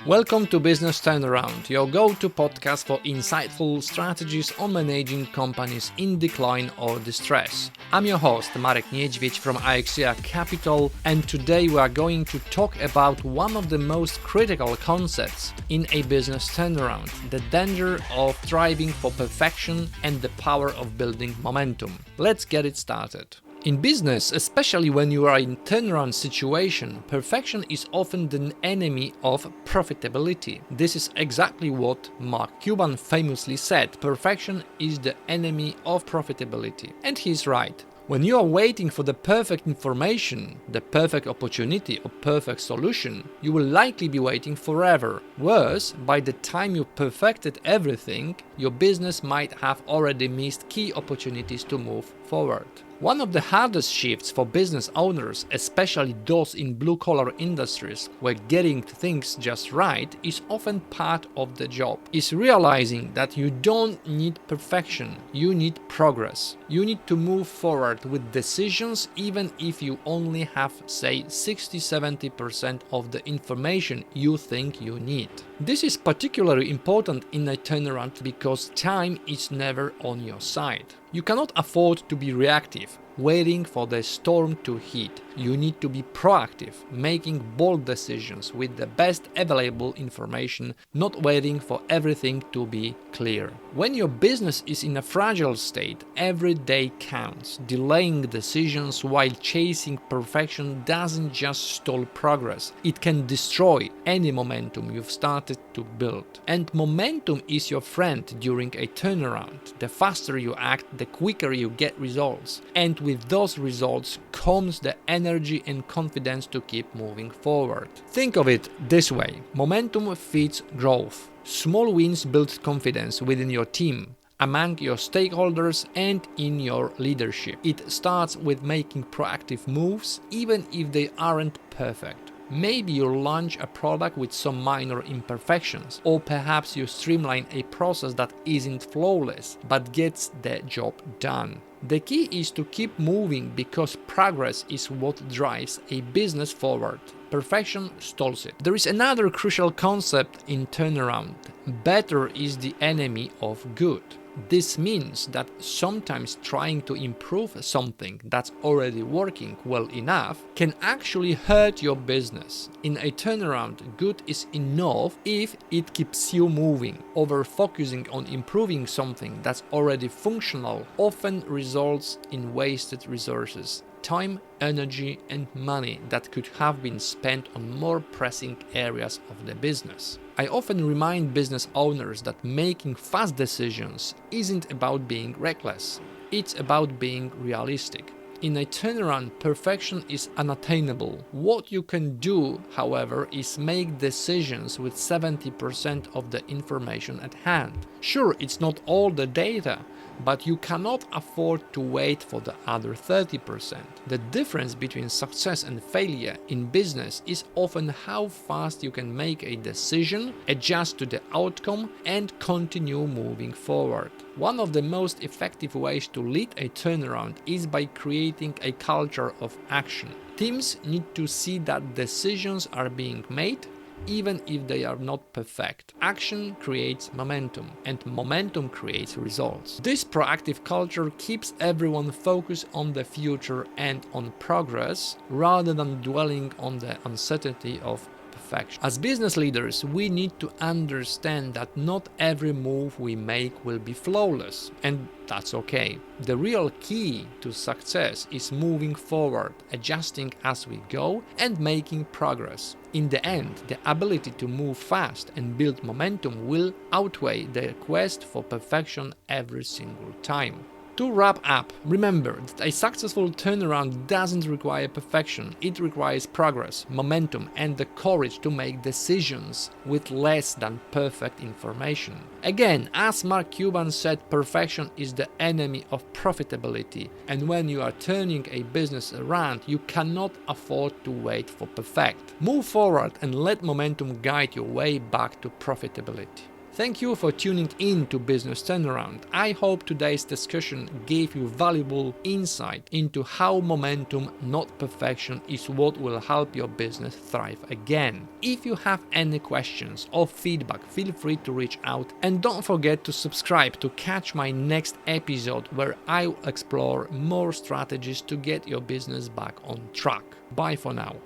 Welcome to Business Turnaround, your go-to podcast for insightful strategies on managing companies in decline or distress. I'm your host, Marek Niedźwiedź from AXIA Capital, and today we are going to talk about one of the most critical concepts in a business turnaround, the danger of striving for perfection and the power of building momentum. Let's get it started. In business, especially when you are in turnaround situation, perfection is often the enemy of profitability. This is exactly what Mark Cuban famously said: perfection is the enemy of profitability. And he's right. When you are waiting for the perfect information, the perfect opportunity or perfect solution, you will likely be waiting forever. Worse, by the time you perfected everything, your business might have already missed key opportunities to move forward. One of the hardest shifts for business owners, especially those in blue-collar industries where getting things just right is often part of the job, is realizing that you don't need perfection, you need progress. You need to move forward with decisions even if you only have, say, 60-70% of the information you think you need. This is particularly important in a turnaround because time is never on your side. You cannot afford to be reactive, waiting for the storm to hit. You need to be proactive, making bold decisions with the best available information, not waiting for everything to be clear. When your business is in a fragile state, every day counts. Delaying decisions while chasing perfection doesn't just stall progress, it can destroy any momentum you've started to build. And momentum is your friend during a turnaround. The faster you act, the quicker you get results. And with those results comes the energy and confidence to keep moving forward. Think of it this way: momentum feeds growth. Small wins build confidence within your team, among your stakeholders, and in your leadership. It starts with making proactive moves, even if they aren't perfect. Maybe you launch a product with some minor imperfections, or perhaps you streamline a process that isn't flawless but gets the job done. The key is to keep moving because progress is what drives a business forward. Perfection stalls it. There is another crucial concept in turnaround: better is the enemy of good. This means that sometimes trying to improve something that's already working well enough can actually hurt your business. In a turnaround, good is enough if it keeps you moving. Over focusing on improving something that's already functional often results in wasted resources, time, energy, and money that could have been spent on more pressing areas of the business. I often remind business owners that making fast decisions isn't about being reckless, it's about being realistic. In a turnaround, perfection is unattainable. What you can do, however, is make decisions with 70% of the information at hand. Sure, it's not all the data, but you cannot afford to wait for the other 30%. The difference between success and failure in business is often how fast you can make a decision, adjust to the outcome, and continue moving forward. One of the most effective ways to lead a turnaround is by creating a culture of action. Teams need to see that decisions are being made, even if they are not perfect. Action creates momentum, and momentum creates results. This proactive culture keeps everyone focused on the future and on progress, rather than dwelling on the uncertainty of perfection. As business leaders, we need to understand that not every move we make will be flawless, and that's okay. The real key to success is moving forward, adjusting as we go, and making progress. In the end, the ability to move fast and build momentum will outweigh the quest for perfection every single time. To wrap up, remember that a successful turnaround doesn't require perfection. It requires progress, momentum, and the courage to make decisions with less than perfect information. Again, as Mark Cuban said, perfection is the enemy of profitability. And when you are turning a business around, you cannot afford to wait for perfect. Move forward and let momentum guide your way back to profitability. Thank you for tuning in to Business Turnaround. I hope today's discussion gave you valuable insight into how momentum, not perfection, is what will help your business thrive again. If you have any questions or feedback, feel free to reach out, and don't forget to subscribe to catch my next episode where I'll explore more strategies to get your business back on track. Bye for now.